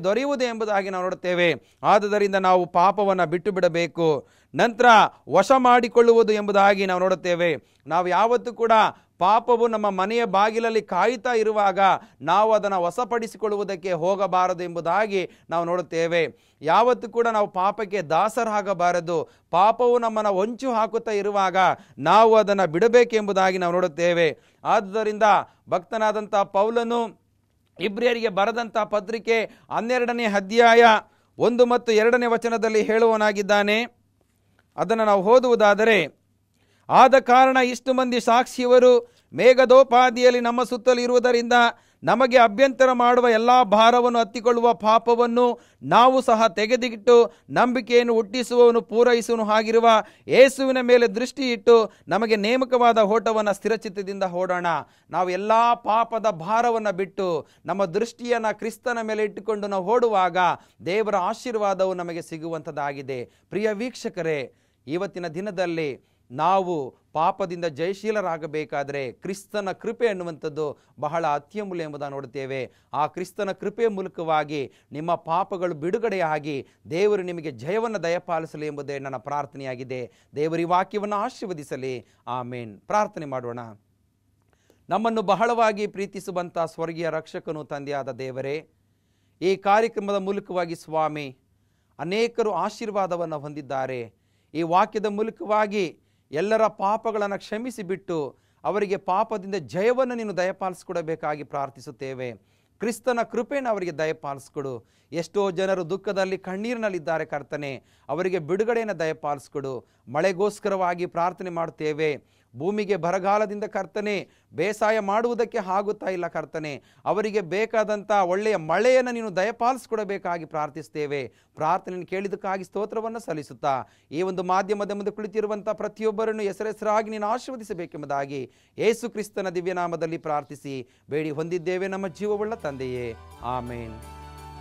Speaker 1: ದೊರೆಯುವುದು ಎಂಬುದಾಗಿ ನಾವು ನೋಡುತ್ತೇವೆ. ಆದುದರಿಂದ ನಾವು ಪಾಪವನ್ನು ಬಿಟ್ಟು ಬಿಡಬೇಕು. ನಂತರ ವಶ ಮಾಡಿಕೊಳ್ಳುವುದು ಎಂಬುದಾಗಿ ನಾವು ನೋಡುತ್ತೇವೆ. ನಾವು ಯಾವತ್ತೂ ಕೂಡ ಪಾಪವು ನಮ್ಮ ಮನೆಯ ಬಾಗಿಲಲ್ಲಿ ಕಾಯುತ್ತಾ ಇರುವಾಗ ನಾವು ಅದನ್ನು ವಶಪಡಿಸಿಕೊಳ್ಳುವುದಕ್ಕೆ ಹೋಗಬಾರದು ಎಂಬುದಾಗಿ ನಾವು ನೋಡುತ್ತೇವೆ. ಯಾವತ್ತೂ ಕೂಡ ನಾವು ಪಾಪಕ್ಕೆ ದಾಸರಾಗಬಾರದು. ಪಾಪವು ನಮ್ಮನ್ನು ಹೊಂಚು ಹಾಕುತ್ತಾ ಇರುವಾಗ ನಾವು ಅದನ್ನು ಬಿಡಬೇಕೆಂಬುದಾಗಿ ನಾವು ನೋಡುತ್ತೇವೆ. ಆದುದರಿಂದ ಭಕ್ತನಾದಂಥ ಪೌಲನು ಇಬ್ರಿಯರಿಗೆ ಬರೆದಂಥ ಪತ್ರಿಕೆ 12ನೇ ಅಧ್ಯಾಯ 1 ಮತ್ತು 2ನೇ ವಚನದಲ್ಲಿ ಹೇಳುವನಾಗಿದ್ದಾನೆ. ಅದನ್ನು ನಾವು ಓದುವುದಾದರೆ, ಆದ ಕಾರಣ ಇಷ್ಟು ಮಂದಿ ಸಾಕ್ಷಿಯವರು ಮೇಘದೋಪಾದಿಯಲ್ಲಿ ನಮ್ಮ ಸುತ್ತಲೂ ಇರುವುದರಿಂದ ನಮಗೆ ಅಭ್ಯಂತರ ಮಾಡುವ ಎಲ್ಲ ಭಾರವನ್ನು ಹತ್ತಿಕೊಳ್ಳುವ ಪಾಪವನ್ನು ನಾವು ಸಹ ತೆಗೆದಿಟ್ಟು ನಂಬಿಕೆಯನ್ನು ಹುಟ್ಟಿಸುವವನು ಪೂರೈಸುವನು ಆಗಿರುವ ಯೇಸುವಿನ ಮೇಲೆ ದೃಷ್ಟಿ ಇಟ್ಟು ನಮಗೆ ನೇಮಕವಾದ ಓಟವನ್ನು ಸ್ಥಿರಚಿತ್ತದಿಂದ ಓಡೋಣ. ನಾವು ಎಲ್ಲ ಪಾಪದ ಭಾರವನ್ನು ಬಿಟ್ಟು ನಮ್ಮ ದೃಷ್ಟಿಯನ್ನು ಕ್ರಿಸ್ತನ ಮೇಲೆ ಇಟ್ಟುಕೊಂಡು ನಾವು ಓಡುವಾಗ ದೇವರ ಆಶೀರ್ವಾದವು ನಮಗೆ ಸಿಗುವಂಥದ್ದಾಗಿದೆ. ಪ್ರಿಯ ವೀಕ್ಷಕರೇ, ಇವತ್ತಿನ ದಿನದಲ್ಲಿ ನಾವು ಪಾಪದಿಂದ ಜಯಶೀಲರಾಗಬೇಕಾದರೆ ಕ್ರಿಸ್ತನ ಕೃಪೆ ಅನ್ನುವಂಥದ್ದು ಬಹಳ ಅತ್ಯಮೂಲ್ಯ ಎಂಬುದನ್ನು ನೋಡುತ್ತೇವೆ. ಆ ಕ್ರಿಸ್ತನ ಕೃಪೆಯ ಮೂಲಕವಾಗಿ ನಿಮ್ಮ ಪಾಪಗಳು ಬಿಡುಗಡೆಯಾಗಿ ದೇವರು ನಿಮಗೆ ಜಯವನ್ನು ದಯಪಾಲಿಸಲಿ ಎಂಬುದೇ ನನ್ನ ಪ್ರಾರ್ಥನೆಯಾಗಿದೆ. ದೇವರ ಈ ವಾಕ್ಯವನ್ನು ಆಶೀರ್ವದಿಸಲಿ. ಆಮೇನ್. ಪ್ರಾರ್ಥನೆ ಮಾಡೋಣ. ನಮ್ಮನ್ನು ಬಹಳವಾಗಿ ಪ್ರೀತಿಸುವಂಥ ಸ್ವರ್ಗೀಯ ರಕ್ಷಕನು ತಂದೆಯಾದ ದೇವರೇ, ಈ ಕಾರ್ಯಕ್ರಮದ ಮೂಲಕವಾಗಿ ಸ್ವಾಮಿ ಅನೇಕರು ಆಶೀರ್ವಾದವನ್ನು ಹೊಂದಿದ್ದಾರೆ. ಈ ವಾಕ್ಯದ ಮೂಲಕವಾಗಿ ಎಲ್ಲರ ಪಾಪಗಳನ್ನು ಕ್ಷಮಿಸಿಬಿಟ್ಟು ಅವರಿಗೆ ಪಾಪದಿಂದ ಜಯವನ್ನು ನೀನು ದಯಪಾಲಿಸಿಕೊಡಬೇಕಾಗಿ ಪ್ರಾರ್ಥಿಸುತ್ತೇವೆ. ಕ್ರಿಸ್ತನ ಕೃಪೆಯನ್ನು ಅವರಿಗೆ ದಯಪಾಲಿಸಿಕೊಡು. ಎಷ್ಟೋ ಜನರು ದುಃಖದಲ್ಲಿ ಕಣ್ಣೀರಿನಲ್ಲಿದ್ದಾರೆ ಕರ್ತನೆ, ಅವರಿಗೆ ಬಿಡುಗಡೆಯನ್ನು ದಯಪಾಲಿಸಿಕೊಡು. ಮಳೆಗೋಸ್ಕರವಾಗಿ ಪ್ರಾರ್ಥನೆ ಮಾಡುತ್ತೇವೆ. ಭೂಮಿಗೆ ಬರಗಾಲದಿಂದ ಕರ್ತನೆ ಬೇಸಾಯ ಮಾಡುವುದಕ್ಕೆ ಆಗುತ್ತಾ ಇಲ್ಲ ಕರ್ತನೆ, ಅವರಿಗೆ ಬೇಕಾದಂಥ ಒಳ್ಳೆಯ ಮಳೆಯನ್ನು ನೀನು ದಯಪಾಲಿಸಿಕೊಡಬೇಕಾಗಿ ಪ್ರಾರ್ಥಿಸ್ತೇವೆ. ಪ್ರಾರ್ಥನೆಯನ್ನು ಕೇಳಿದಕ್ಕಾಗಿ ಸ್ತೋತ್ರವನ್ನು ಸಲ್ಲಿಸುತ್ತಾ ಈ ಒಂದು ಮಾಧ್ಯಮದ ಮುಂದೆ ಕುಳಿತಿರುವಂಥ ಪ್ರತಿಯೊಬ್ಬರನ್ನು ಹೆಸರಾಗಿ ನೀನು ಆಶೀರ್ವದಿಸಬೇಕೆಂಬುದಾಗಿ ಯೇಸು ಕ್ರಿಸ್ತನ ದಿವ್ಯನಾಮದಲ್ಲಿ ಪ್ರಾರ್ಥಿಸಿ ಬೇಡಿ ಹೊಂದಿದ್ದೇವೆ ನಮ್ಮ ಜೀವವುಳ್ಳ ತಂದೆಯೇ. ಆಮೇನ್.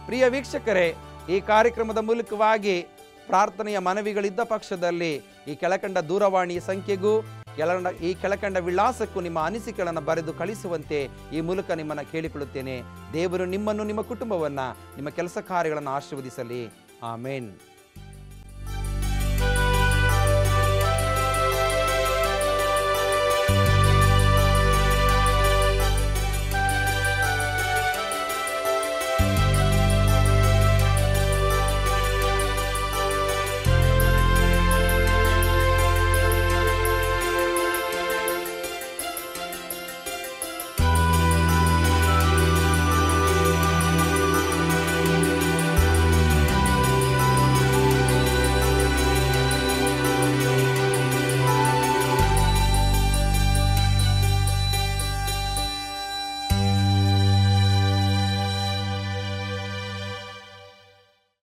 Speaker 1: ಪ್ರಿಯ ವೀಕ್ಷಕರೇ, ಈ ಕಾರ್ಯಕ್ರಮದ ಮೂಲಕವಾಗಿ ಪ್ರಾರ್ಥನೆಯ ಮನವಿಗಳಿದ್ದ ಪಕ್ಷದಲ್ಲಿ ಈ ಕೆಳಕಂಡ ದೂರವಾಣಿಯ ಸಂಖ್ಯೆಗೂ ಈ ಕೆಳಕಂಡ ವಿಳಾಸಕ್ಕೂ ನಿಮ್ಮ ಅನಿಸಿಕೆಗಳನ್ನು ಬರೆದು ಕಳಿಸುವಂತೆ ಈ ಮೂಲಕ ನಿಮ್ಮನ್ನು ಕೇಳಿಕೊಳ್ಳುತ್ತೇನೆ. ದೇವರು ನಿಮ್ಮನ್ನು, ನಿಮ್ಮ ಕುಟುಂಬವನ್ನು, ನಿಮ್ಮ ಕೆಲಸ ಕಾರ್ಯಗಳನ್ನು ಆಶೀರ್ವದಿಸಲಿ. ಆಮೇನ್.